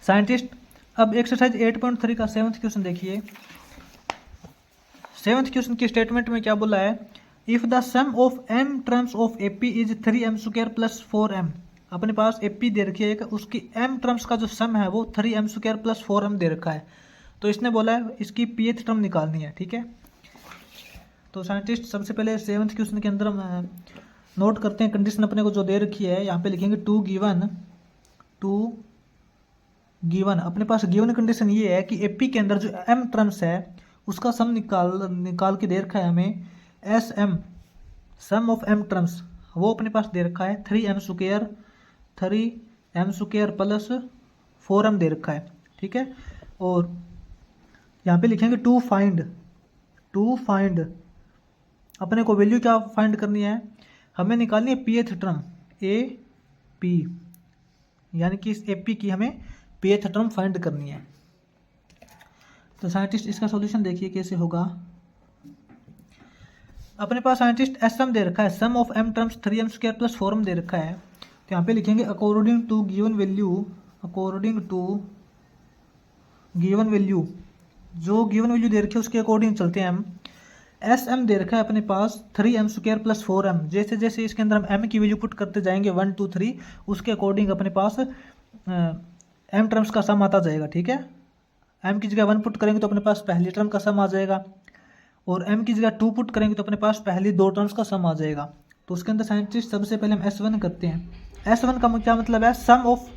Scientist अब exercise 8.3 का 7th question देखिए। 7th क्वेश्चन की स्टेटमेंट में क्या बोला है, if the sum of m terms of AP is 3m² plus 4m। अपने पास एपी दे रखी है, उसकी m टर्म्स का जो सम है वो 3m² प्लस 4m दे रखा है। तो इसने बोला है इसकी pth टर्म निकालनी है, ठीक है। तो साइंटिस्ट सबसे पहले 7th क्वेश्चन के अंदर हम नोट करते हैं कंडीशन अपने को जो दे रखी है। यहाँ पे लिखेंगे टू गिवन अपने पास गिवन कंडीशन ये है कि एपी के अंदर जो m टर्म्स है उसका सम निकाल के दे रखा है हमें S M, sum of m terms वो अपने पास दे रखा है 3m² प्लस 4m दे रखा है, ठीक है। और यहाँ पे लिखेंगे टू फाइंड अपने को वैल्यू क्या फाइंड करनी है, हमें निकालनी है pth टर्म ए पी, यानी कि इस एपी की हमें pth टर्म फाइंड करनी है। तो साइंटिस्ट इसका सॉल्यूशन देखिए कैसे होगा। अपने पास साइंटिस्ट एस एम दे रखा है, sum of m terms 3m² plus 4m दे रखा है। तो यहाँ पे लिखेंगे अकॉर्डिंग टू गिवन वैल्यू जो गिवन वैल्यू दे रखी है उसके अकॉर्डिंग चलते हैं हम। एस एम दे रखा है अपने पास 3m² प्लस 4m। जैसे जैसे इसके अंदर हम m की वैल्यू पुट करते जाएंगे 1 2 3 उसके अकॉर्डिंग अपने पास m टर्म्स का सम आता जाएगा, ठीक है। m की जगह 1 पुट करेंगे तो अपने पास पहली टर्म का सम आ जाएगा, और m की जगह 2 पुट करेंगे तो अपने पास पहली 2 टर्म्स का सम आ जाएगा। तो उसके अंदर साइंटिस्ट सबसे पहले हम S1 करते हैं। S1 का क्या मतलब है, sum of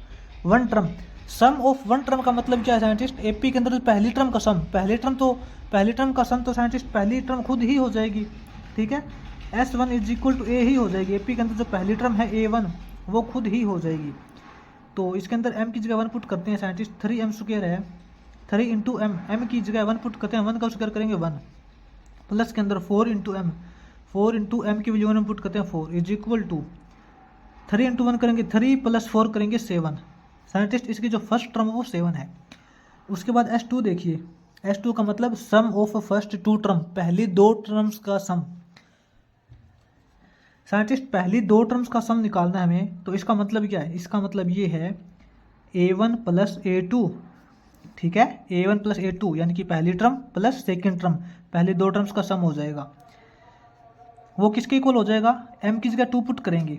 one term. Sum of one term का मतलब क्या है साइंटिस्ट, एपी के अंदर पहली टर्म का सम, पहली टर्म का सम तो साइंटिस्ट पहली टर्म खुद ही हो जाएगी, ठीक है। S1 इज इक्वल टू ए ही हो जाएगी, एपी के अंदर जो पहली टर्म है A1 वो खुद ही हो जाएगी। तो इसके अंदर m की जगह 1 पुट करते हैं साइंटिस्ट, 3m² है 3 इंटू एम, m की जगह 1 पुट करते हैं, 1 का स्क्वायर करेंगे 1 प्लस के अंदर 4 इंटू एम की वैल्यू 1 पुट करते हैं 4 इज इक्वल टू 3 इंटू 1 करेंगे 3 प्लस 4 करेंगे 7। साइंटिस्ट इसकी जो फर्स्ट टर्म है वो 7 है। उसके बाद S2 देखिए, S2 का मतलब सम ऑफ फर्स्ट 2 टर्म, पहली 2 टर्म्स का सम। साइंटिस्ट पहली 2 टर्म्स का सम निकालना है हमें, तो इसका मतलब क्या है, इसका मतलब ये है A1 प्लस A2, ठीक है। A1 प्लस A2 यानी कि पहली टर्म प्लस सेकेंड टर्म, पहले 2 टर्म्स का सम हो जाएगा। वो किसके इक्वल हो जाएगा, m की जगह 2 पुट करेंगे,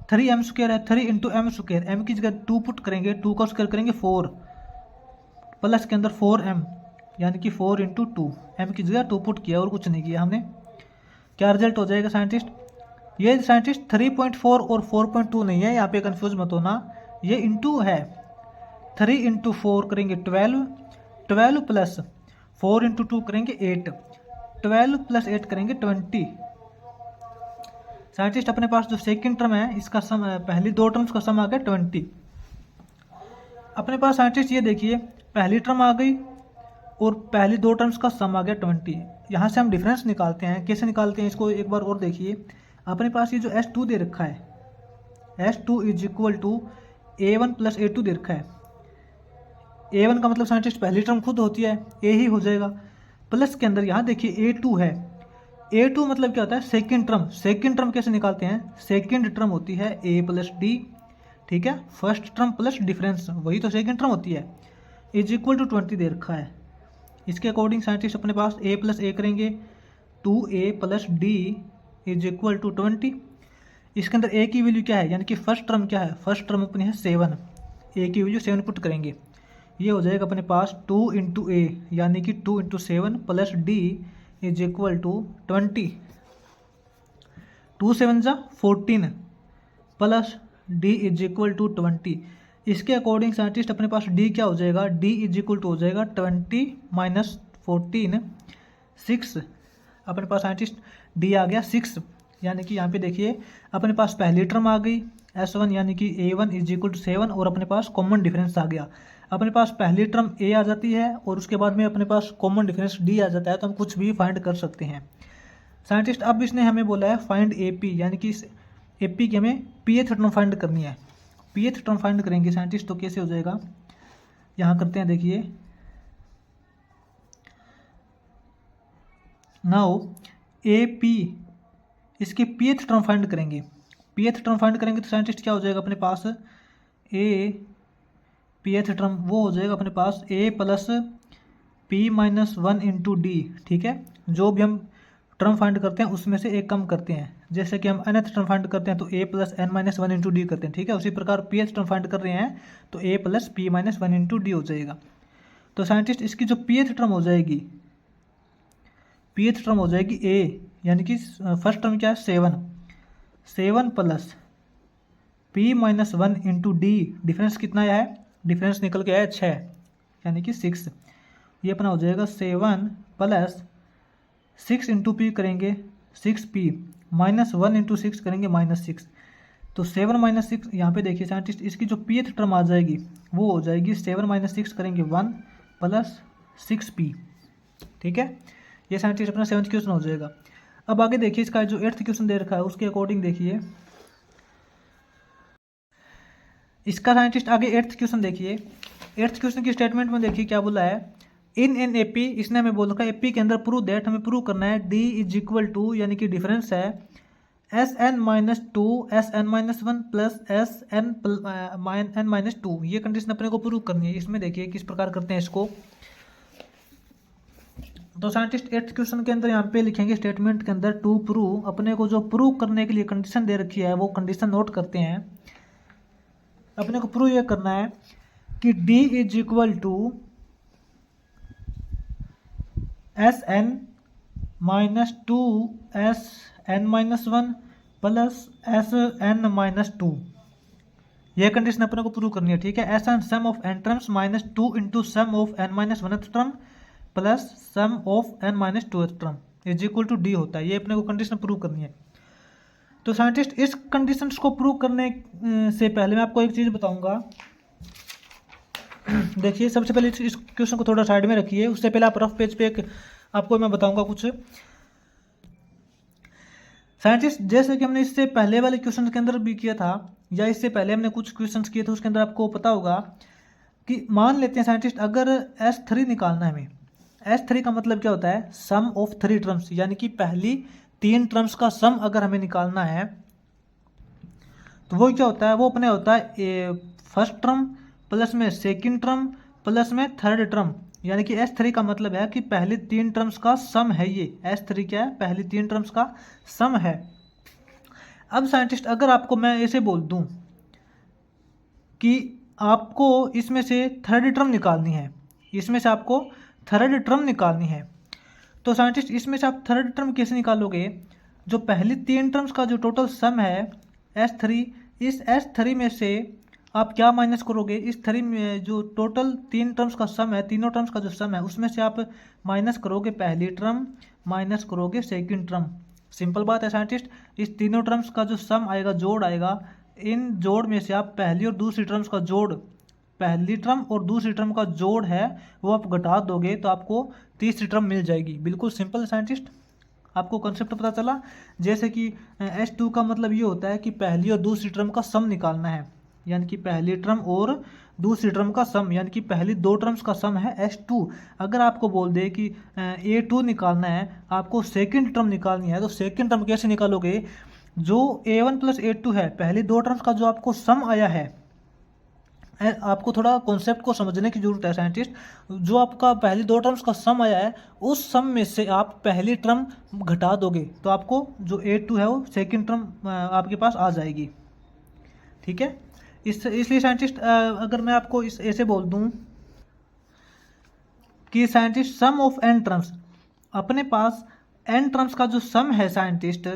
3m² है 3 इंटू m², m की जगह 2 पुट करेंगे, 2 का स्क्वायर करेंगे 4 प्लस के अंदर 4m यानी कि 4 इंटू 2, m की जगह 2 पुट किया और कुछ नहीं किया हमने। क्या रिजल्ट हो जाएगा साइंटिस्ट, ये साइंटिस्ट 3.4 और 4.2 नहीं है, यहाँ पे कंफ्यूज मत होना, ये इंटू है। 3 इंटू 4 करेंगे 12 प्लस 4 इंटू 2 करेंगे 8, 12 प्लस 8 करेंगे 20। साइंटिस्ट अपने पास जो सेकंड टर्म है इसका सम, पहली 2 टर्म्स का सम आ गया 20। अपने पास साइंटिस्ट ये देखिए पहली टर्म आ गई और पहली 2 टर्म्स का सम आ गया 20। यहाँ से हम डिफरेंस निकालते हैं, कैसे निकालते हैं इसको एक बार और देखिए। अपने पास ये जो S2 दे रखा है, S2 is equal to A1 plus A2 दे रखा है। A1 का मतलब साइंटिस्ट पहली टर्म खुद होती है, A ही हो जाएगा, प्लस के अंदर यहाँ देखिए A2 है। A2 मतलब क्या होता है, सेकेंड टर्म। सेकेंड टर्म कैसे निकालते हैं, सेकेंड टर्म होती है A प्लस D, ठीक है। फर्स्ट टर्म प्लस डिफरेंस वही तो सेकेंड टर्म होती है, इज इक्वल टू 20 दे रखा है। इसके अकॉर्डिंग साइंटिस्ट अपने पास A प्लस A करेंगे 2A plus D is equal to 20। इसके अंदर A की वैल्यू क्या है, यानी कि फर्स्ट टर्म क्या है, फर्स्ट टर्म अपनी है 7, A की वैल्यू 7 पुट करेंगे, ये हो जाएगा अपने पास 2 इंटू A यानी कि 2 into 7 plus D is equal to 20, 2 7 जा 14 plus D is equal to 20। इसके अकॉर्डिंग साइंटिस्ट अपने पास D क्या हो जाएगा, D इज इक्वल टू हो जाएगा 20 माइनस 14 6। अपने पास साइंटिस्ट D आ गया 6, यानी कि यहाँ पे देखिए अपने पास पहली टर्म आ गई S1 यानी कि A1 इज इक्वल टू 7 और अपने पास कॉमन डिफरेंस आ गया। अपने पास पहली टर्म A आ जाती है और उसके बाद में अपने पास कॉमन डिफरेंस D आ जाता है, तो हम कुछ भी फाइंड कर सकते हैं। साइंटिस्ट अब इसने हमें बोला है फाइंड AP, यानी कि इस AP की हमें pth टर्म फाइंड करनी है। pth टर्म फाइंड करेंगे साइंटिस्ट, तो कैसे हो जाएगा, यहाँ करते हैं देखिए। नाउ AP इसकी pth टर्म फाइंड करेंगे, pth टर्म फाइंड करेंगे तो साइंटिस्ट क्या हो जाएगा अपने पास, A pth टर्म वो हो जाएगा अपने पास a plus p minus 1 into D. ठीक है, जो भी हम टर्म फाइंड करते हैं उसमें से एक कम करते हैं। जैसे कि हम nth टर्म फाइंड करते हैं तो a plus n minus 1 into D करते हैं। ठीक है, उसी प्रकार pth टर्म फाइंड कर रहे हैं तो a plus p minus 1 into D हो जाएगा। तो साइंटिस्ट इसकी जो pth टर्म हो जाएगी, pth टर्म हो जाएगी a, यानी कि फर्स्ट टर्म क्या है 7 plus p minus 1 into D. Difference कितना आया है, डिफरेंस निकल के आया 6 यानी कि 6। ये अपना हो जाएगा 7 प्लस 6 इंटू पी करेंगे 6p माइनस 1 इंटू 6 करेंगे -6। तो 7 माइनस 6 यहाँ पे देखिए साइंटिस्ट इसकी जो pth टर्म आ जाएगी वो हो जाएगी 7 माइनस 6 करेंगे 1 प्लस 6p। ठीक है, ये साइंटिस्ट अपना 7th क्वेश्चन हो जाएगा। अब आगे देखिए इसका जो 8th क्वेश्चन दे रखा है उसके अकॉर्डिंग देखिए इसका साइंटिस्ट आगे 8th क्वेश्चन देखिए। 8th क्वेश्चन की स्टेटमेंट में देखिए क्या बोला है, इन एन एपी, इसने हमें बोल रखा है एपी के अंदर प्रूव दैट, हमें प्रूव करना है डी इज इक्वल टू, यानी कि डिफरेंस है S N minus 2 S N minus 1 plus S N N minus 2। ये कंडीशन अपने को प्रूव करनी है। इसमें देखिए किस प्रकार करते हैं इसको। तो साइंटिस्ट 8th क्वेश्चन के अंदर यहाँ पे लिखेंगे स्टेटमेंट के अंदर टू प्रूव, अपने को जो प्रूव करने के लिए कंडीशन दे रखी है वो कंडीशन नोट करते हैं। अपने को प्रूव ये करना है कि d is equal to S N minus 2 S N minus 1 plus S N minus 2। यह कंडीशन अपने को प्रूव करनी है। ठीक है, S N sum of N terms minus 2 into sum of N minus 1th term plus sum of N minus 2th term is equal to D होता है। ये अपने को कंडीशन प्रूव करनी है। तो साइंटिस्ट इस कंडीशंस को प्रूव करने से पहले मैं आपको एक चीज़ बताऊंगा। देखिए सबसे पहले इस क्वेश्चन को थोड़ा साइड में रखिए, उससे पहले आप रफ पेज पे एक आपको मैं बताऊंगा कुछ। साइंटिस्ट जैसे कि हमने इससे पहले वाले क्वेश्चन के अंदर भी किया था, या इससे पहले हमने कुछ क्वेश्चंस किए थे, उसके अंदर आपको पता होगा कि मान लेते हैं साइंटिस्ट अगर S3 निकालना है हमें। S3 का मतलब क्या होता है, सम ऑफ 3 टर्म्स, यानी कि पहली 3 टर्म्स का सम अगर हमें निकालना है तो वो क्या होता है, वो अपने होता है फर्स्ट टर्म प्लस में सेकंड टर्म प्लस में थर्ड टर्म, यानी कि S3 का मतलब है कि पहली 3 टर्म्स का सम है। ये S3 क्या है, पहली 3 टर्म्स का सम है। अब साइंटिस्ट अगर आपको मैं ऐसे बोल दूं कि आपको इसमें से थर्ड टर्म निकालनी है, इसमें से आपको थर्ड टर्म निकालनी है, तो साइंटिस्ट इसमें से आप थर्ड टर्म कैसे निकालोगे, जो पहली 3 टर्म्स का जो टोटल सम है S3, इस S3 में से आप क्या माइनस करोगे, इस 3 में जो टोटल 3 टर्म्स का सम है, तीनों टर्म्स का जो सम है उसमें से आप माइनस करोगे पहली टर्म माइनस करोगे सेकंड टर्म। सिंपल बात है साइंटिस्ट, इस तीनों टर्म्स का जो सम आएगा, जोड़ आएगा, इन जोड़ में से आप पहली और दूसरी टर्म्स का जोड़, पहली टर्म और दूसरी टर्म का जोड़ है वो आप घटा दोगे तो आपको तीसरी टर्म मिल जाएगी। बिल्कुल सिंपल साइंटिस्ट, आपको कॉन्सेप्ट पता चला। जैसे कि S2 का मतलब ये होता है कि पहली और दूसरी टर्म का सम निकालना है, यानी कि पहली टर्म और दूसरी टर्म का सम, यानी कि पहली 2 टर्म्स का सम है S2। अगर आपको बोल दे कि A2 निकालना है, आपको सेकंड टर्म निकालनी है, तो सेकंड टर्म कैसे निकालोगे, जो A1 प्लस A2 है, पहली 2 टर्म्स का जो आपको सम आया है, आपको थोड़ा कॉन्सेप्ट को समझने की जरूरत है साइंटिस्ट। जो आपका पहली 2 टर्म्स का सम आया है उस सम में से आप पहली टर्म घटा दोगे तो आपको जो A2 है वो सेकंड टर्म आपके पास आ जाएगी। ठीक है, इसलिए साइंटिस्ट अगर मैं आपको ऐसे बोल दूं कि scientist sum of n terms, अपने पास n टर्म्स का जो सम है साइंटिस्ट,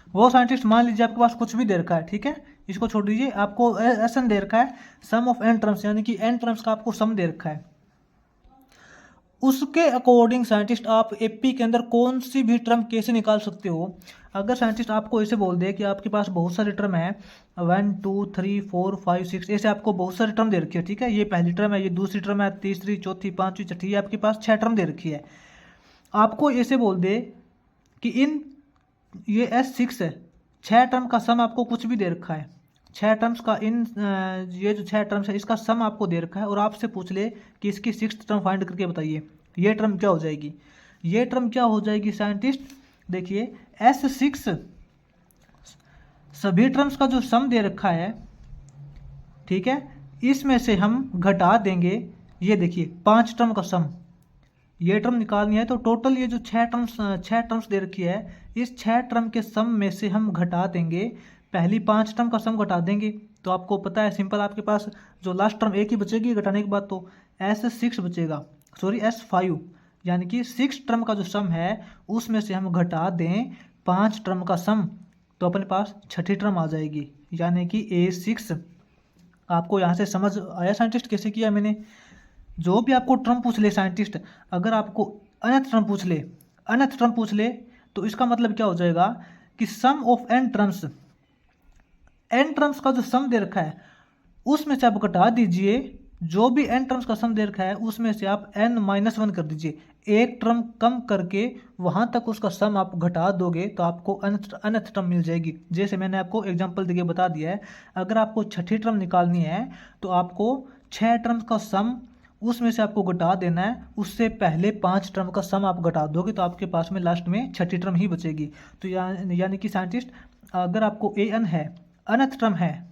वो साइंटिस्ट मान लीजिए आपके पास कुछ भी दे रखा है। ठीक है, इसको छोड़ दीजिए, आपको SN दे रखा है, सम ऑफ n टर्म्स, यानी कि n टर्म्स का आपको सम दे रखा है। उसके अकॉर्डिंग साइंटिस्ट आप एपी के अंदर कौन सी भी टर्म कैसे निकाल सकते हो। अगर साइंटिस्ट आपको ऐसे बोल दे कि आपके पास बहुत सारे टर्म है, 1 2 3 4 5 6, ऐसे आपको बहुत सारे टर्म दे रखी है। ठीक है, ये पहली टर्म है, ये दूसरी टर्म है, तीसरी चौथी पांचवी छठी, ये आपके पास 6 टर्म दे रखी है। आपको ऐसे बोल दे कि ये S6 है, 6 टर्म का सम आपको कुछ भी दे रखा है, 6 टर्म्स का ये जो 6 टर्म्स है इसका सम आपको दे रखा है, और आपसे पूछ ले कि इसकी 6th टर्म फाइंड करके बताइए, ये टर्म क्या हो जाएगी। ये टर्म क्या हो जाएगी साइंटिस्ट, देखिए S6 सभी टर्म्स का जो सम दे रखा है, ठीक है, इसमें से हम घटा देंगे, ये देखिए 5 टर्म का सम, ये टर्म निकालनी है। तो टोटल ये जो 6 टर्म्स दे रखी है, इस 6 टर्म के सम में से हम घटा देंगे पहली 5 टर्म का सम घटा देंगे। तो आपको पता है सिंपल, आपके पास जो लास्ट टर्म एक ही बचेगी घटाने के बाद, तो S6 बचेगा, सॉरी S5, यानी कि 6 टर्म का जो सम है उसमें से हम घटा दें 5 टर्म का सम, तो अपने पास छठी टर्म आ जाएगी, यानी कि A6। आपको यहाँ से समझ आया साइंटिस्ट कैसे किया मैंने? जो भी आपको टर्म पूछ ले साइंटिस्ट, अगर आपको अनंत टर्म पूछ ले तो इसका मतलब क्या हो जाएगा कि सम ऑफ n टर्म्स का जो सम दे रखा है उसमें से आप घटा दीजिए, जो भी n टर्म्स का सम दे रखा है उसमें से आप n-1 कर दीजिए, एक टर्म कम करके वहां तक उसका सम आप घटा दोगे तो आपको अनंत टर्म मिल जाएगी। जैसे मैंने आपको एग्जांपल देके बता दिया है, अगर आपको छठी टर्म निकालनी है तो आपको 6 टर्म्स का सम उसमें से आपको घटा देना है, उससे पहले 5 टर्म का सम आप घटा दोगे तो आपके पास में लास्ट में छठी टर्म ही बचेगी। तो यानी कि साइंटिस्ट, अगर आपको an है, अनंत टर्म है,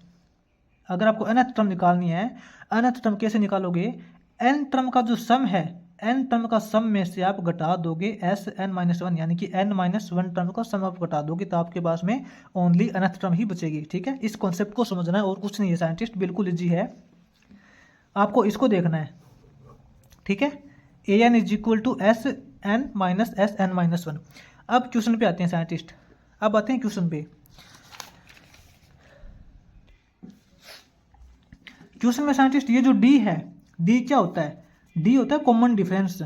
अगर आपको अनंत टर्म निकालनी है, अनंत टर्म कैसे निकालोगे? n टर्म का जो सम है, n टर्म का सम में से आप घटा दोगे Sn-1, यानी कि n-1 टर्म का सम आप घटा दोगे तो आपके पास में ओनली अनंत टर्म ही बचेगी। ठीक है, इस कॉन्सेप्ट को समझना है और कुछ नहीं है साइंटिस्ट, बिल्कुल इजी है, आपको इसको देखना है। ठीक है, an is equal to Sn minus Sn-1। अब क्वेश्चन पे आते हैं साइंटिस्ट, अब आते हैं क्वेश्चन पे। क्वेश्चन में साइंटिस्ट ये जो d है, d क्या होता है? d होता है कॉमन डिफरेंस।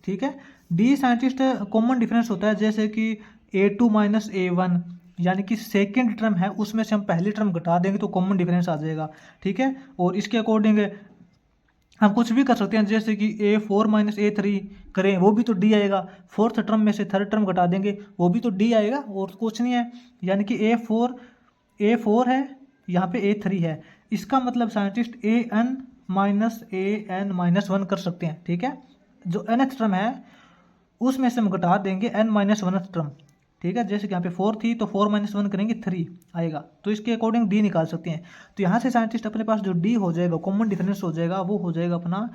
ठीक है, d साइंटिस्ट कॉमन डिफरेंस होता है, जैसे कि a2 माइनस a1, यानी कि सेकेंड टर्म है उसमें से हम पहली टर्म घटा देंगे तो कॉमन डिफरेंस आ जाएगा। ठीक है, और इसके अकॉर्डिंग हम कुछ भी कर सकते हैं, जैसे कि a4 माइनस a3 करें वो भी तो d आएगा, फोर्थ टर्म में से थर्ड टर्म घटा देंगे वो भी तो d आएगा, और कुछ नहीं है। यानी कि a4 है, यहाँ पे a3 है, इसका मतलब साइंटिस्ट an-1 कर सकते हैं। ठीक है, जो nth टर्म है उसमें से हम घटा देंगे n-1 टर्म। ठीक है, जैसे कि यहाँ पे 4 थी तो 4-1 करेंगे 3 आएगा, तो इसके अकॉर्डिंग d निकाल सकते हैं। तो यहाँ से साइंटिस्ट अपने पास जो d हो जाएगा, कॉमन डिफरेंस हो जाएगा, वो हो जाएगा अपना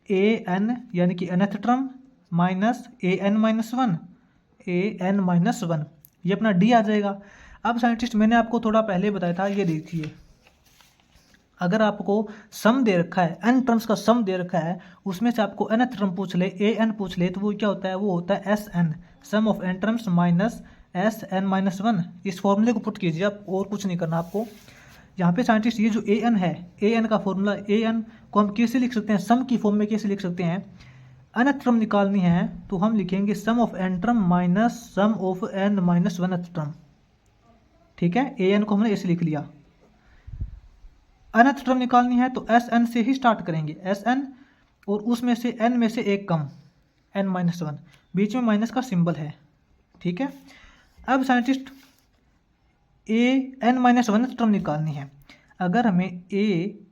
an, यानी कि nth टर्म माइनस an-1, ये अपना d आ जाएगा। अब साइंटिस्ट मैंने आपको थोड़ा पहले बताया था, ये देखिए, अगर आपको सम दे रखा है, n टर्म्स का सम दे रखा है, उसमें से आपको nth टर्म पूछ ले, an पूछ ले, तो वो क्या होता है? वो होता है Sn, sum of n terms minus Sn-1। इस फॉर्मूले को पुट कीजिए आप, और कुछ नहीं करना आपको। यहाँ पे साइंटिस्ट ये जो an है, an का फॉर्मूला, an को हम कैसे लिख सकते हैं? सम की फॉर्म में कैसे लिख सकते हैं? nth टर्म निकालनी है तो हम लिखेंगे sum of n term minus sum of n-1 term. ठीक है, an को हमने ऐसे लिख लिया। nth टर्म निकालनी है तो Sn से ही स्टार्ट करेंगे, Sn, और उसमें से n में से एक कम, n-1, बीच में माइनस का सिंबल है। ठीक है, अब साइंटिस्ट an-1 टर्म निकालनी है। अगर हमें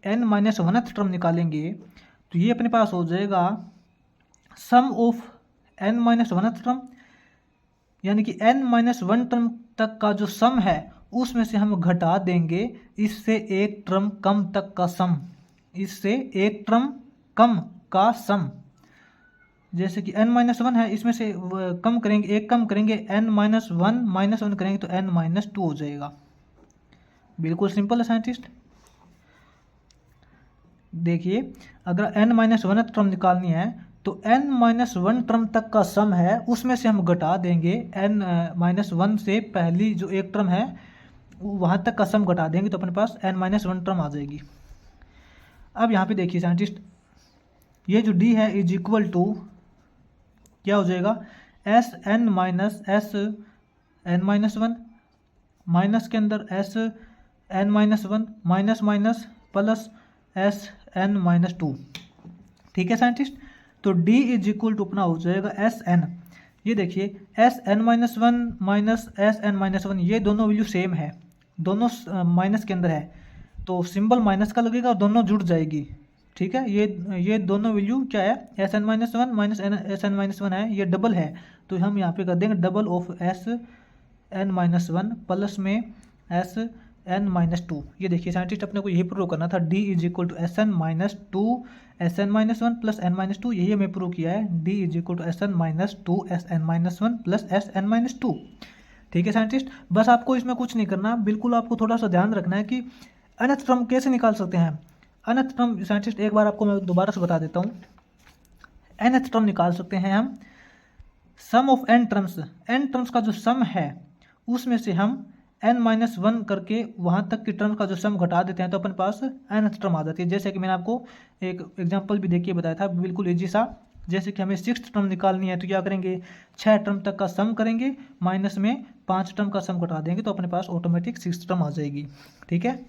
an-1 टर्म निकालेंगे तो ये अपने पास हो जाएगा सम ऑफ n-1 टर्म, यानी कि n-1 टर्म तक का जो सम है उसमें से हम घटा देंगे इससे एक टर्म कम तक का सम, इससे एक टर्म कम का सम। जैसे कि n-1 है, इसमें से कम करेंगे, एक कम करेंगे, n-1 करेंगे तो n-2 हो जाएगा। बिल्कुल सिंपल है साइंटिस्ट। देखिए, अगर n-1 टर्म निकालनी है तो n-1 टर्म तक का सम है उसमें से हम घटा देंगे n-1 से पहली जो एक टर्म है वहाँ तक का सम घटा देंगे तो अपने पास n-1 टर्म आ जाएगी। अब यहाँ पे देखिए साइंटिस्ट, ये जो d है इज इक्वल टू क्या हो जाएगा? Sn माइनस Sn-1, माइनस के अंदर Sn-1, minus minus plus Sn-2। ठीक है साइंटिस्ट, तो d इज इक्वल टू अपना हो जाएगा Sn। ये देखिए Sn-1 माइनस Sn-1, ये दोनों वैल्यू सेम है, दोनों माइनस के अंदर है, तो सिंबल माइनस का लगेगा और दोनों जुड़ जाएगी। ठीक है, ये दोनों वैल्यू क्या है? Sn-1 माइनस Sn-1 है, ये डबल है, तो हम यहाँ पे कर देंगे डबल ऑफ Sn-1 प्लस में एन माइनस टू। ये देखिए साइंटिस्ट अपने को यही प्रूव करना था, D is equal to S N minus two S N minus one plus N minus two, यही हमें प्रूव किया है, D is equal to S N minus two S N minus one plus S N minus two. ठीक है scientist, बस आपको इसमें कुछ नहीं करना, बिल्कुल आपको थोड़ा सा ध्यान रखना है कि अनंत टर्म कैसे निकाल सकते हैं। अनंत टर्म साइंटिस्ट एक बार आपको मैं दोबारा से बता देता हूँ, nth टर्म निकाल सकते हैं हम सम ऑफ n टर्म्स का जो सम है उसमें से हम n माइनस वन करके वहाँ तक की टर्म का जो सम घटा देते हैं तो अपने पास nth टर्म आ जाती है। जैसे कि मैंने आपको एक एग्जांपल भी देखिए बताया था, बिल्कुल इजी सा। जैसे कि हमें 6th टर्म निकालनी है तो क्या करेंगे, 6 टर्म तक का सम करेंगे, माइनस में 5 टर्म का सम घटा देंगे तो अपने पास ऑटोमेटिक 6th टर्म आ जाएगी। ठीक है,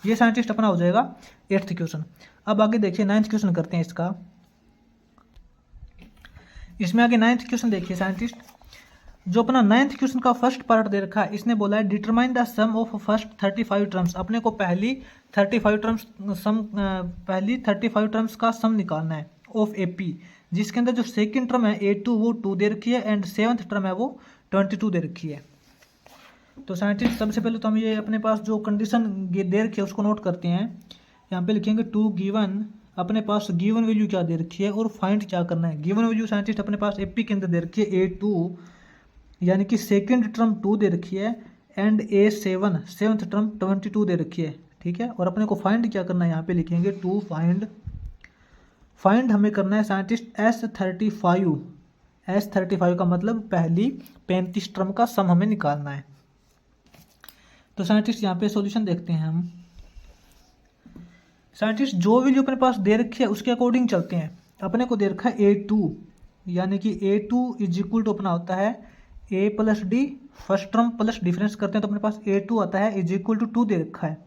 ये साइंटिस्ट अपना हो जाएगा 8th क्वेश्चन। अब आगे देखिए 9th क्वेश्चन करते हैं इसका। इसमें आगे 9th क्वेश्चन देखिए साइंटिस्ट, जो अपना 9th क्वेश्चन का फर्स्ट पार्ट दे रखा है, इसने बोला है determine the sum of first 35 terms. अपने को पहली 35 टर्म्स का सम निकालना है ऑफ AP, जिसके अंदर जो सेकंड टर्म है A2 वो 2 दे रखी है एंड 7th टर्म है वो 22 दे रखी है। तो साइंटिस्ट सबसे पहले तो हम ये अपने पास जो कंडीशन दे रखी है उसको नोट करते हैं। यहाँ पे लिखेंगे टू गिवन, अपने पास गिवन वैल्यू क्या दे रखी है और फाइंड क्या करना है। गिवन वैल्यू साइंटिस्ट अपने पास AP के अंदर दे रखी है A2, यानी कि सेकंड टर्म 2 दे रखी है एंड A7 7th टर्म 22 दे रखी है। ठीक है, और अपने को फाइंड क्या करना है, यहाँ पे लिखेंगे टू फाइंड हमें करना है साइंटिस्ट S35 का मतलब पहली 35 टर्म का सम हमें निकालना है। तो साइंटिस्ट यहाँ पे सॉल्यूशन देखते हैं हम। साइंटिस्ट जो वैल्यू अपने पास दे रखी है उसके अकॉर्डिंग चलते हैं। अपने को दे रखा है A2, यानी कि A2 इज इक्वल टू अपना होता है A plus D, first term plus difference करते हैं तो अपने पास A2 आता है इज इक्वल टू 2 दे रखा है।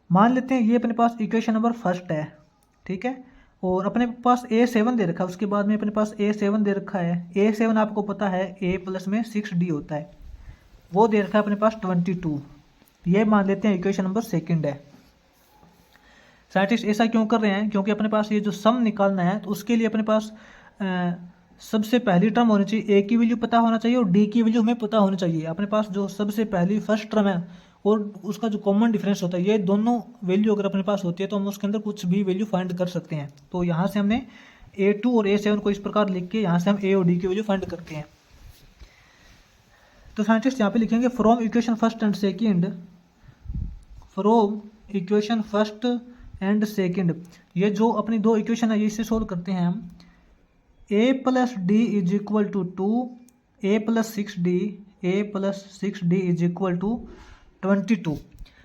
मान लेते हैं ये अपने पास इक्वेशन नंबर फर्स्ट है। ठीक है, और अपने पास A7 दे रखा है, उसके बाद में अपने पास A7 दे रखा है। A7 आपको पता है A प्लस में 6D होता है, वो दे रखा है अपने पास 22। ये मान लेते हैं इक्वेशन नंबर सेकंड है। साइंटिस्ट ऐसा क्यों कर रहे हैं, क्योंकि अपने पास ये जो सम निकालना है तो उसके लिए अपने पास सबसे पहली टर्म होनी चाहिए, A की वैल्यू पता होना चाहिए और D की वैल्यू हमें पता होनी चाहिए। अपने पास जो सबसे पहली फर्स्ट टर्म है और उसका जो कॉमन डिफरेंस होता है, ये दोनों वैल्यू अगर अपने पास होती है तो हम उसके अंदर कुछ भी वैल्यू फाइंड कर सकते हैं। तो यहाँ से हमने A2 और A7 को इस प्रकार लिख के यहाँ से हम A और D की वैल्यू फाइंड करते हैं। तो साइंटिस्ट यहाँ पे लिखेंगे from equation first and second, ये जो अपनी दो इक्वेशन है इसे सोल्व करते हैं हम। A plus D is equal to 2, A plus 6D is equal to 22।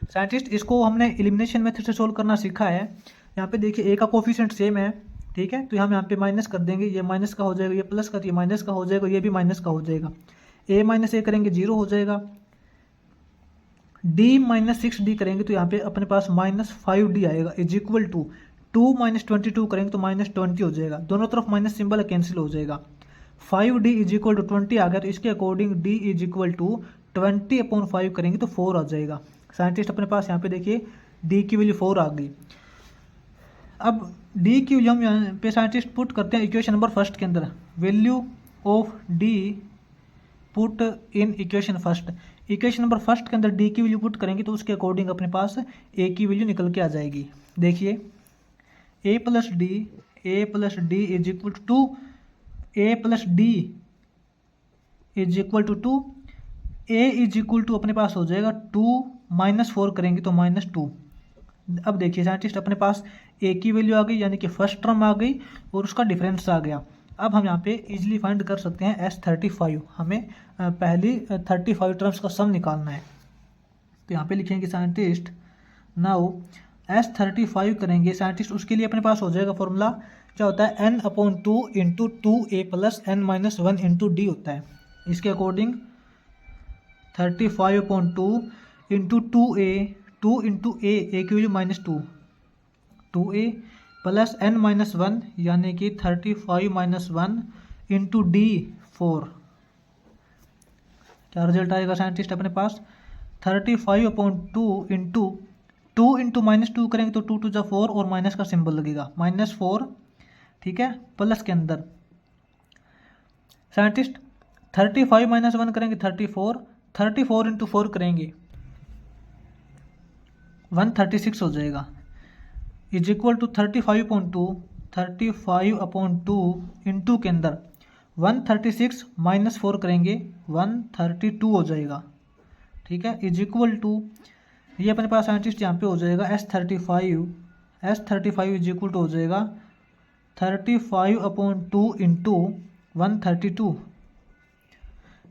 Scientist इसको हमने एलिमिनेशन मेथड से सोल्व करना सीखा है। यहाँ पे देखिए A का कोफिशिएंट सेम है, ठीक है, तो हम यहाँ पे माइनस कर देंगे, ये माइनस का हो जाएगा, ये प्लस का, ये माइनस का हो जाएगा, ये भी माइनस का हो जाएगा। A माइनस A करेंगे 0 हो जाएगा, D माइनस 6D करेंगे तो यहाँ पे अपने पास माइनस 5D आएगा इज इक्वल टू 2 माइनस 22 करेंगे तो माइनस 20 हो जाएगा। दोनों तरफ माइनस सिंबल कैंसिल हो जाएगा। 5D इज इक्वल टू 20 आ गया, तो इसके according D is equal to 20/5 करेंगे तो 4 आ जाएगा। साइंटिस्ट अपने पास यहाँ पे देखिए D की वैल्यू 4 आ गई। अब D की वैल्यू हम यहाँ पे साइंटिस्ट पुट करते हैं इक्वेशन नंबर फर्स्ट के अंदर। Value of D put in equation first. Equation number first के अंदर D की वैल्यू पुट करेंगे तो उसके अकॉर्डिंग अपने पास A की वैल्यू निकल के आ जाएगी। देखिए A plus D is equal to A plus D is equal to 2, A is equal to अपने पास हो जाएगा 2 माइनस 4 करेंगे तो माइनस 2। अब देखिए साइंटिस्ट अपने पास A की वैल्यू आ गई, यानी कि फर्स्ट टर्म आ गई और उसका डिफरेंस आ गया। अब हम यहाँ पे इजीली फाइंड कर सकते हैं S35। हमें पहली 35 टर्म्स का सम निकालना है, तो यहाँ पे लिखेंगे साइंटिस्ट नाउ S35 करेंगे साइंटिस्ट, उसके लिए अपने पास हो जाएगा फॉर्मूला क्या होता है, n/2 into 2A plus n-1 into D होता है। इसके according 35/2 into 2A, 2 into A की वैल्यू -2, 2A प्लस n-1 यानी कि 35 - 1 इंटू D 4। क्या रिजल्ट आएगा साइंटिस्ट अपने पास 35/2 इंटू 2 इंटू -2 करेंगे तो 2 2 4 और माइनस का सिंबल लगेगा -4, ठीक है, प्लस के अंदर साइंटिस्ट 35 - 1 करेंगे 34, 34 इंटू 4 करेंगे 136 हो जाएगा, इज इक्वल टू 35/2 इंटू के अंदर 136 माइनस 4 करेंगे 132 हो जाएगा, ठीक है, इज इक्वल टू ये अपने पास साइंटिस्ट यहाँ पे हो जाएगा S35 इज इक्वल टू हो जाएगा 35/2 इंटू 132।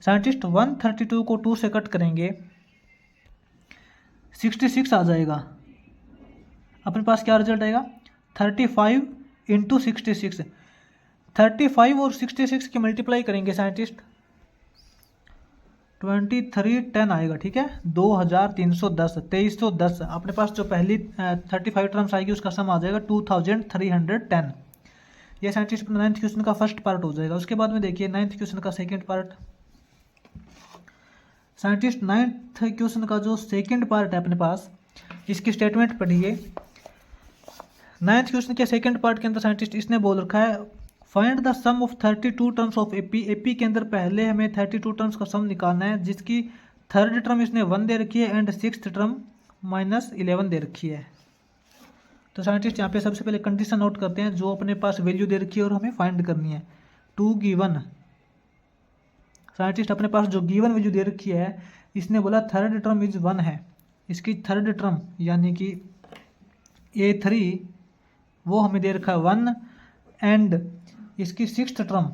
साइंटिस्ट 132 को 2 से कट करेंगे 66 आ जाएगा, अपने पास क्या रिजल्ट आएगा 35 इंटू 66, 35 और 66 की मल्टीप्लाई करेंगे साइंटिस्ट 2310 आएगा, ठीक है, 2310 2310। अपने पास जो पहली 35 टर्म्स आएगी उसका सम आ जाएगा 2310। ये साइंटिस्ट अपना 9th क्वेश्चन का फर्स्ट पार्ट हो जाएगा। उसके बाद में देखिए 9th क्वेश्चन का second part. Scientist 9th question का जो सेकंड पार्ट है अपने पास, इसकी स्टेटमेंट पढ़िए। 9th क्वेश्चन के सेकंड पार्ट के अंदर साइंटिस्ट इसने बोल रखा है find the sum of 32 terms of AP. AP के अंदर पहले हमें 32 टर्म्स का सम निकालना है, जिसकी थर्ड टर्म इसने 1 दे रखी है एंड सिक्स्थ टर्म -11 दे रखी है। तो साइंटिस्ट यहाँ पे सबसे पहले कंडीशन नोट करते हैं जो अपने पास वैल्यू दे रखी है और हमें फाइंड करनी है। टू गिवन, साइंटिस्ट अपने पास जो गिवन वैल्यू दे रखी है इसने बोला थर्ड टर्म इज 1 है, इसकी थर्ड टर्म यानी कि A3 वो हमें दे रखा है 1 एंड इसकी सिक्स्थ टर्म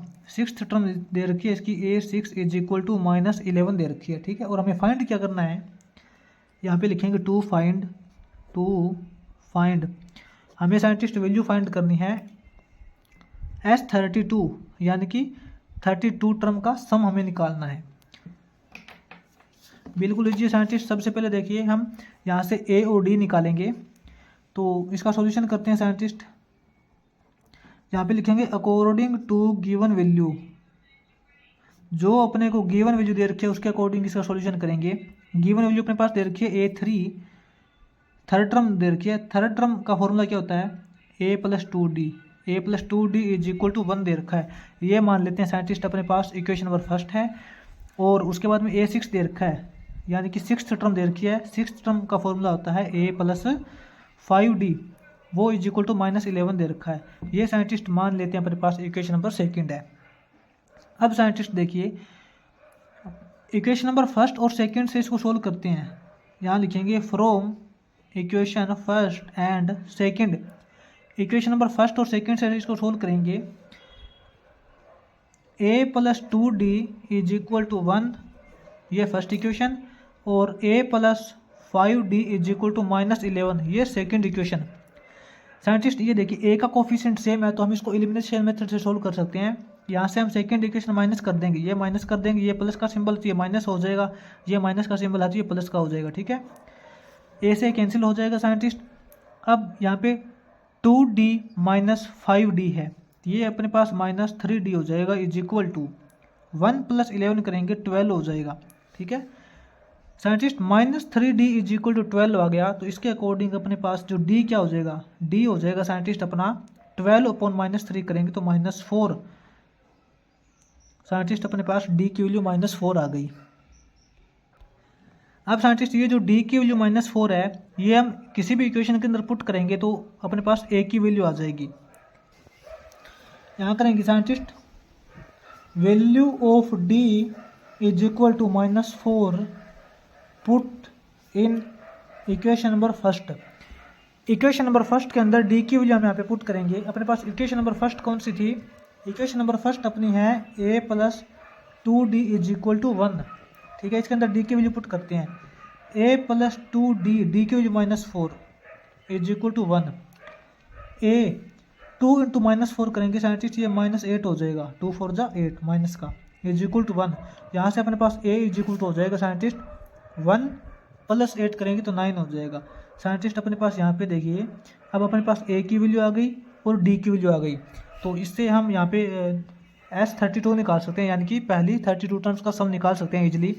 दे रखी है, इसकी A6 इज इक्वल टू -11 दे रखी है, ठीक है। और हमें फाइंड क्या करना है, यहाँ पे लिखेंगे टू फाइंड हमें साइंटिस्ट वैल्यू फाइंड करनी है S32 यानी कि 32 टर्म का सम हमें निकालना है। बिल्कुल लीजिए साइंटिस्ट, सबसे पहले देखिए हम यहाँ से A और D निकालेंगे, तो इसका सॉल्यूशन करते हैं साइंटिस्ट। यहाँ पे लिखेंगे अकॉर्डिंग टू गिवन वैल्यू, जो अपने को गिवन वैल्यू दे रखी है उसके अकॉर्डिंग इसका सॉल्यूशन करेंगे। गिवन वैल्यू अपने पास दे रखी है A3, थर्ड टर्म दे रखी है। थर्ड टर्म का फॉर्मूला क्या होता है A + 2D is equal to 1 दे रखा है, ये मान लेते हैं साइंटिस्ट अपने पास इक्वेशन नंबर फर्स्ट है। और उसके बाद में A6 दे रखा है यानी कि सिक्स्थ टर्म दे रखी है। सिक्स्थ टर्म का फॉर्मूला होता है A + 5D, वो इज इक्वल टू -11 दे रखा है, ये साइंटिस्ट मान लेते हैं अपने पास इक्वेशन नंबर सेकंड है। अब साइंटिस्ट देखिए इक्वेशन नंबर फर्स्ट और सेकंड से इसको सोल्व करते हैं। यहाँ लिखेंगे from equation first and second, equation number first और सेकंड से इसको सोल्व करेंगे। A + 2D is equal to 1, ये फर्स्ट इक्वेशन, और A + 5D is equal to -11, ये सेकंड इक्वेशन। साइंटिस्ट ये देखिए A का कोफिशिएंट सेम है तो हम इसको एलिमिनेशन मेथड से सोल्व कर सकते हैं। यहाँ से हम सेकंड इक्वेशन माइनस कर देंगे, ये माइनस कर देंगे, ये प्लस का सिंबल तो ये माइनस हो जाएगा, ये माइनस का सिंबल है तो ये प्लस का हो जाएगा, ठीक है। A से कैंसिल हो जाएगा साइंटिस्ट। अब यहाँ पे 2D - 5D है, ये अपने पास -3D हो जाएगा इज इक्वल टू 1 + 11 करेंगे 12 हो जाएगा, ठीक है। Scientist -3D is equal to 12 आ गया, तो इसके अकॉर्डिंग अपने पास जो D क्या हो जाएगा, D हो जाएगा साइंटिस्ट अपना 12/-3 करेंगे तो -4। साइंटिस्ट अपने पास D की वैल्यू -4 आ गई। अब साइंटिस्ट ये जो D की वैल्यू -4 है ये हम किसी भी इक्वेशन के अंदर पुट करेंगे तो अपने पास A की वैल्यू आ जाएगी। यहाँ करेंगे scientist value of D is equal to -4 put in equation number first. Equation number first के अंदर D की वैल्यू हम यहाँ पे पुट करेंगे। अपने पास इक्वेशन नंबर फर्स्ट कौन सी थी, इक्वेशन नंबर फर्स्ट अपनी है A + 2D is equal to 1, ठीक है। इसके अंदर D की वैल्यू पुट करते हैं, A + 2D, D की value -4 is equal to 1। A 2 × -4 करेंगे साइंटिस्ट, ये -8 हो जाएगा, 2 4 जा 8 माइनस का इज इक्वल टू 1। यहाँ से अपने पास A इज इक्वल टू हो जाएगा साइंटिस्ट 1 + 8 करेंगे तो 9 हो जाएगा। साइंटिस्ट अपने पास यहाँ पे देखिए अब अपने पास A की वैल्यू आ गई और D की वैल्यू आ गई, तो इससे हम यहाँ पे S32 निकाल सकते हैं, यानी कि पहली 32 टर्म्स का सम निकाल सकते हैं इजीली।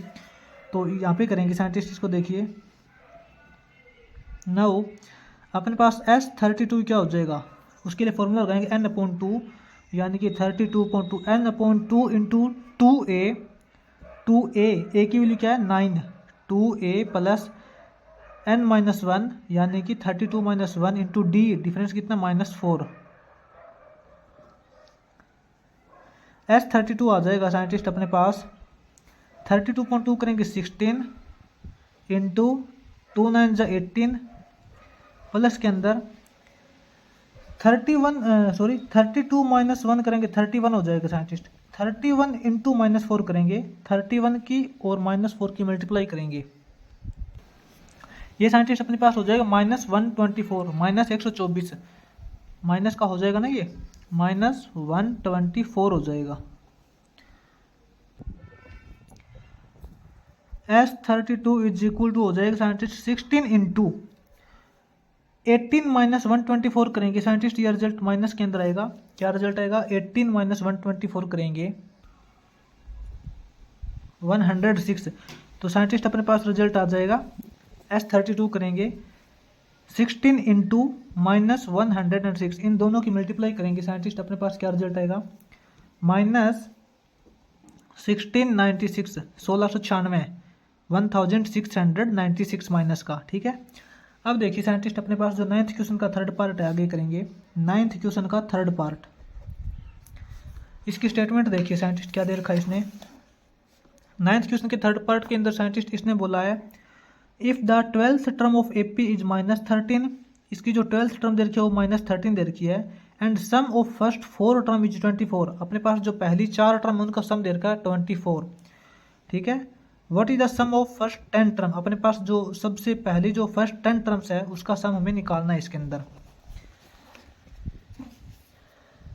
तो यहाँ पे करेंगे साइंटिस्ट, इसको देखिए नाउ अपने पास S32 क्या हो जाएगा, उसके लिए फॉर्मूला लगाएंगे n/2 यानी कि 32/2 n/2 × 2A 2a की वैल्यू क्या है 9, 2a प्लस n-1 यानी कि 32 - 1 इंटू डी, डिफरेंस कितना -4। S32 आ जाएगा साइंटिस्ट अपने पास 32.2 करेंगे 16 इंटू 2 9 जा 18 प्लस के अंदर 32 - 1 करेंगे 31 हो जाएगा साइंटिस्ट। 31 इंटू -4 करेंगे 31 की और -4 की मल्टीप्लाई करेंगे, ये साइंटिस्ट अपने पास हो जाएगा -124 -124 माइनस का हो जाएगा ना, ये -124 हो जाएगा। S32 इज इक्वल टू हो जाएगा साइंटिस्ट 16 इंटू 18 - 124 करेंगे साइंटिस्ट, ये रिजल्ट माइनस के अंदर आएगा, क्या रिजल्ट आएगा 18 - 124 करेंगे 106। तो साइंटिस्ट अपने पास रिजल्ट आ जाएगा S32 करेंगे 16 इंटू -106, इन दोनों की मल्टीप्लाई करेंगे साइंटिस्ट अपने पास क्या रिजल्ट आएगा -1696 1696 1696 माइनस का, ठीक है। अब देखिए साइंटिस्ट अपने पास जो 9th क्वेश्चन का थर्ड पार्ट है, आगे करेंगे 9th क्वेश्चन का थर्ड पार्ट। इसकी स्टेटमेंट देखिए साइंटिस्ट क्या दे रखा है इसने। 9th क्वेश्चन के थर्ड पार्ट के अंदर साइंटिस्ट इसने बोला है if the 12th term of AP is -13, इसकी जो 12th टर्म दे रखी है वो -13 दे रखी है, and sum of first 4 term is 24, अपने पास जो पहली 4 टर्म है उनका सम दे रखा है 24, ठीक है। What is the sum of first 10 term, अपने पास जो सबसे पहली जो फर्स्ट 10 टर्म्स है उसका सम हमें निकालना है इसके अंदर।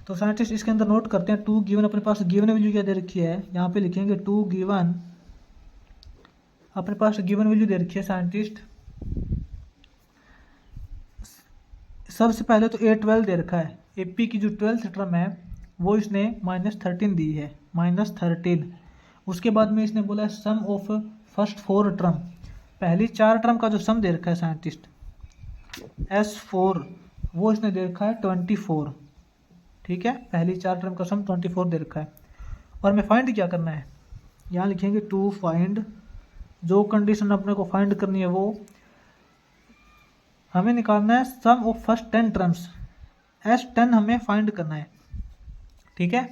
तो साइंटिस्ट इसके अंदर नोट करते हैं 2 गिवन, अपने पास गिवन वैल्यू क्या दे रखी है, यहाँ पे लिखेंगे 2 गिवन, अपने पास गिवन वैल्यू दे रखी है साइंटिस्ट। सबसे पहले तो A12 दे रखा है, AP की जो 12th टर्म है वो इसने -13 दी है, -13। उसके बाद में इसने बोला सम ऑफ फर्स्ट 4 टर्म, पहली 4 टर्म का जो सम दे रखा है साइंटिस्ट S4 वो इसने दे रखा है 24, ठीक है। पहली 4 टर्म का सम 24 दे रखा है, और हमें फाइंड क्या करना है, यहाँ लिखेंगे टू फाइंड, जो कंडीशन अपने को फाइंड करनी है वो हमें निकालना है sum of first 10 terms, S10 हमें फाइंड करना है, ठीक है।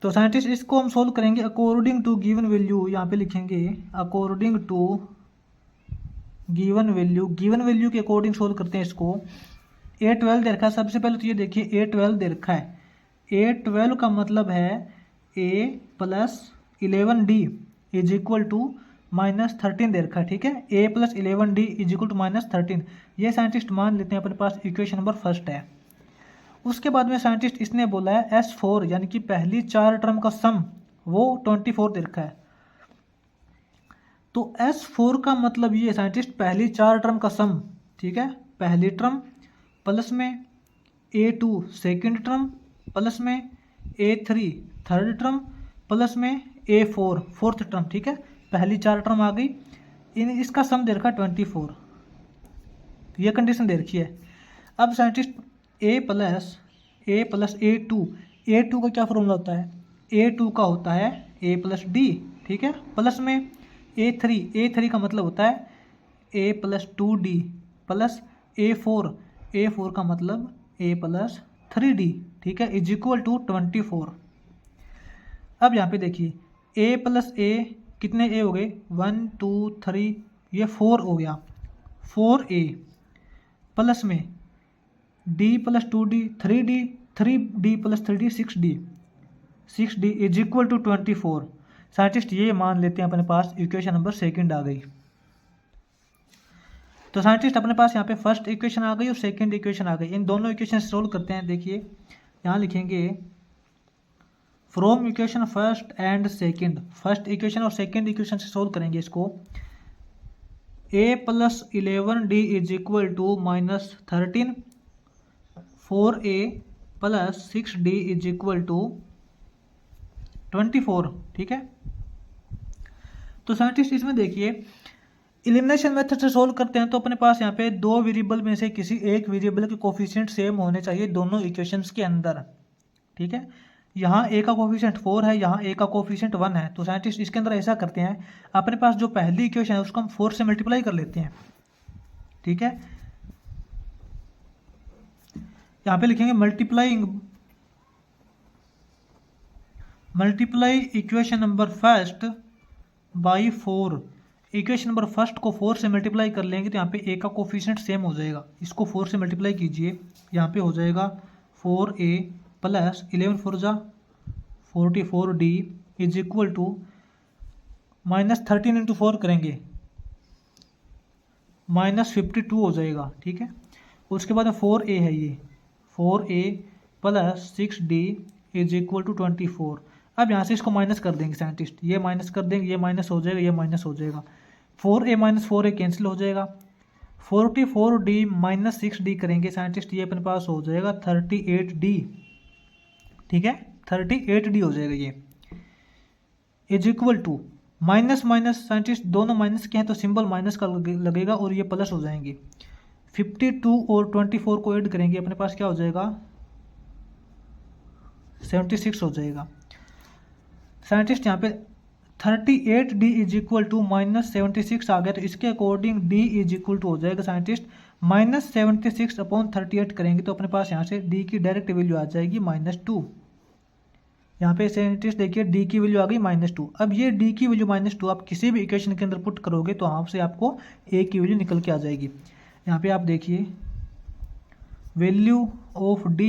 तो साइंटिस्ट इसको हम सोल्व करेंगे अकॉर्डिंग टू गिवन वैल्यू, यहाँ पे लिखेंगे according to given value, given value के अकॉर्डिंग सोल्व करते हैं इसको। A12 दे रखा है, सबसे पहले तो ये देखिए A12 दे रखा है, A12 का मतलब है A plus 11D is equal to -13 दे रखा है, ठीक है। A plus 11D is equal to -13, ये साइंटिस्ट मान लेते हैं अपने पास इक्वेशन नंबर फर्स्ट है। उसके बाद में साइंटिस्ट इसने बोला है S4 यानी कि पहली 4 टर्म का सम वो 24 दे रखा है, तो S4 का मतलब ये साइंटिस्ट पहली 4 टर्म का सम, ठीक है, पहली टर्म प्लस में A2 सेकेंड टर्म प्लस में A3 थर्ड टर्म प्लस में A4 फोर्थ टर्म, ठीक है। पहली 4 टर्म आ गई, इसका सम दे रखा 24, ये कंडीशन दे रखी है। अब साइंटिस्ट A प्लस A2 का क्या फॉर्मूला होता है, A2 का होता है A प्लस D, ठीक है, प्लस में A3 का मतलब होता है A plus 2D plus A4 का मतलब A प्लस 3D, ठीक है, इज इक्वल टू 24। अब यहाँ पे देखिए A प्लस A कितने A हो गए 1 2 3, ये 4 हो गया, 4A प्लस में D plus 2D 3D plus 3D 6D is equal to 24। Scientist ये मान लेते हैं अपने पास इक्वेशन नंबर सेकंड आ गई। तो साइंटिस्ट अपने पास यहाँ पे फर्स्ट इक्वेशन आ गई और सेकंड इक्वेशन आ गई, इन दोनों इक्वेशन सोल्व करते हैं। देखिए यहाँ लिखेंगे from equation first and second, first equation और सेकंड इक्वेशन से सोल्व करेंगे इसको। A plus 11D is equal to -13, 4A plus 6D is equal to 24, ठीक है। तो साइंटिस्ट इसमें देखिए एलिमिनेशन मेथड से सोल्व करते हैं, तो अपने पास यहाँ पे 2 वेरिएबल में से किसी एक वेरिएबल के कोफिशिएंट सेम होने चाहिए दोनों इक्वेशंस के अंदर, ठीक है। यहाँ ए का कोफिशिएंट 4 है, यहाँ ए का कोफिशिएंट 1 है। तो साइंटिस्ट इसके अंदर ऐसा करते हैं, अपने पास जो पहली इक्वेशन है उसको हम 4 से मल्टीप्लाई कर लेते हैं। ठीक है, यहाँ पे लिखेंगे multiply equation number first by 4। Equation number first को 4 से मल्टीप्लाई कर लेंगे तो यहाँ पे ए का कोफिशिएंट सेम हो जाएगा। इसको 4 से मल्टीप्लाई कीजिए, यहाँ पे हो जाएगा 4a प्लस 11 4 जा 44d is equal to -13 into 4 करेंगे -52 हो जाएगा। ठीक है, उसके बाद 4a है, ये 4a plus 6d is equal to 24। अब यहाँ से इसको माइनस कर देंगे साइंटिस्ट, ये माइनस कर देंगे, ये माइनस हो जाएगा, ये माइनस हो जाएगा, 4a माइनस 4a कैंसिल हो जाएगा, 44d माइनस 6d करेंगे साइंटिस्ट, ये अपने पास हो जाएगा 38d। ठीक है, 38d हो जाएगा ये, is equal to minus minus scientist दोनों माइनस के हैं तो सिंबल माइनस का लगेगा और ये प्लस हो जाएंगे। 52 और 24 को ऐड करेंगे, अपने पास क्या हो जाएगा 76 हो जाएगा। साइंटिस्ट यहाँ पे 38d इज इक्वल टू -76 आ गया, तो इसके according d is equal to हो जाएगा साइंटिस्ट -76 अपॉन 38 करेंगे तो अपने पास यहाँ से d की डायरेक्ट वैल्यू आ जाएगी -2। यहाँ पे साइंटिस्ट देखिए d की वैल्यू आ गई -2। अब ये d की वैल्यू -2 आप किसी भी इक्वेशन के अंदर पुट करोगे तो यहाँ से आपको a की वैल्यू निकल के आ जाएगी। यहाँ पे आप देखिए value of d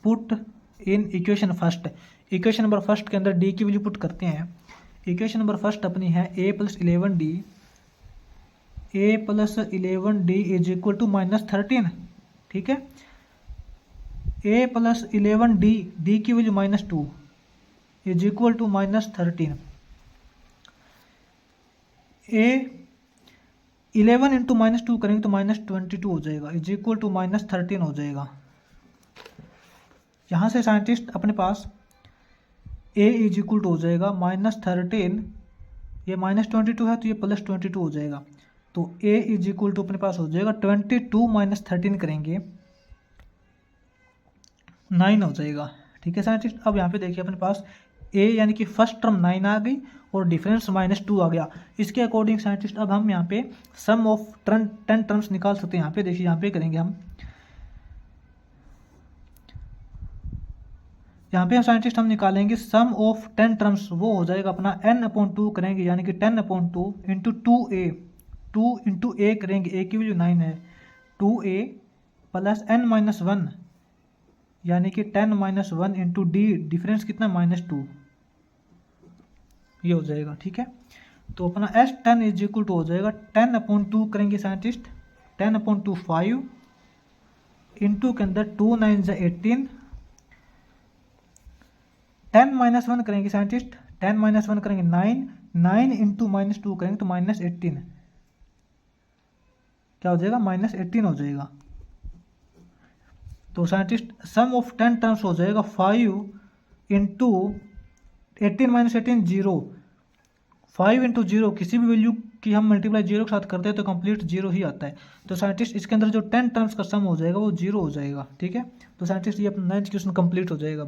put in equation first, equation number first के अंदर d की वैल्यू पुट करते हैं। इक्वेशन नंबर फर्स्ट अपनी है a plus 11d is equal to -13। ठीक है, a प्लस 11d, d की value -2 is equal to -13। a 11 into -2 करेंगे तो -22 हो जाएगा, इज इक्वल टू -13 हो जाएगा। यहाँ से साइंटिस्ट अपने पास a इज इक्वल टू हो जाएगा -13, ये -22 है तो ये +22 हो जाएगा, तो a इज इक्वल टू अपने पास हो जाएगा 22 - 13 करेंगे 9 हो जाएगा। ठीक है साइंटिस्ट, अब यहाँ पे देखिए अपने पास a यानी कि फर्स्ट टर्म 9 आ गई और डिफरेंस -2 आ गया। इसके अकॉर्डिंग साइंटिस्ट अब हम यहाँ पे सम ऑफ 10 टर्म्स निकाल सकते हैं। यहाँ पे देखिए, यहाँ पे करेंगे हम, यहाँ पे साइंटिस्ट हम निकालेंगे सम ऑफ 10 टर्म्स, वो हो जाएगा अपना n/2 करेंगे, यानी कि 10/2 इंटू 2a, 2 इंटू a करेंगे, a की वैल्यू 9 है, 2a प्लस n-1 यानी कि 10-1 इंटू d, डिफरेंस कितना -2, ये हो जाएगा। ठीक है, तो अपना S10 इज इक्वल टू हो जाएगा 10/2 करेंगे साइंटिस्ट, 10/2 5 इंटू के अंदर 2 9 18, 10-1 करेंगे साइंटिस्ट, 10-1 करेंगे 9 इंटू -2 करेंगे तो -18, क्या हो जाएगा -18 हो जाएगा। तो साइंटिस्ट सम ऑफ 10 टर्म्स हो जाएगा 5 इंटू 18 - 18 0, 5 इंटू 0 किसी भी वैल्यू की हम मल्टीप्लाई 0 के साथ करते हैं तो कंप्लीट 0 ही आता है। तो साइंटिस्ट इसके अंदर जो 10 टर्म्स का सम हो जाएगा वो 0 हो जाएगा। ठीक है, तो साइंटिस्ट ये अपना 9th क्वेश्चन कंप्लीट हो जाएगा।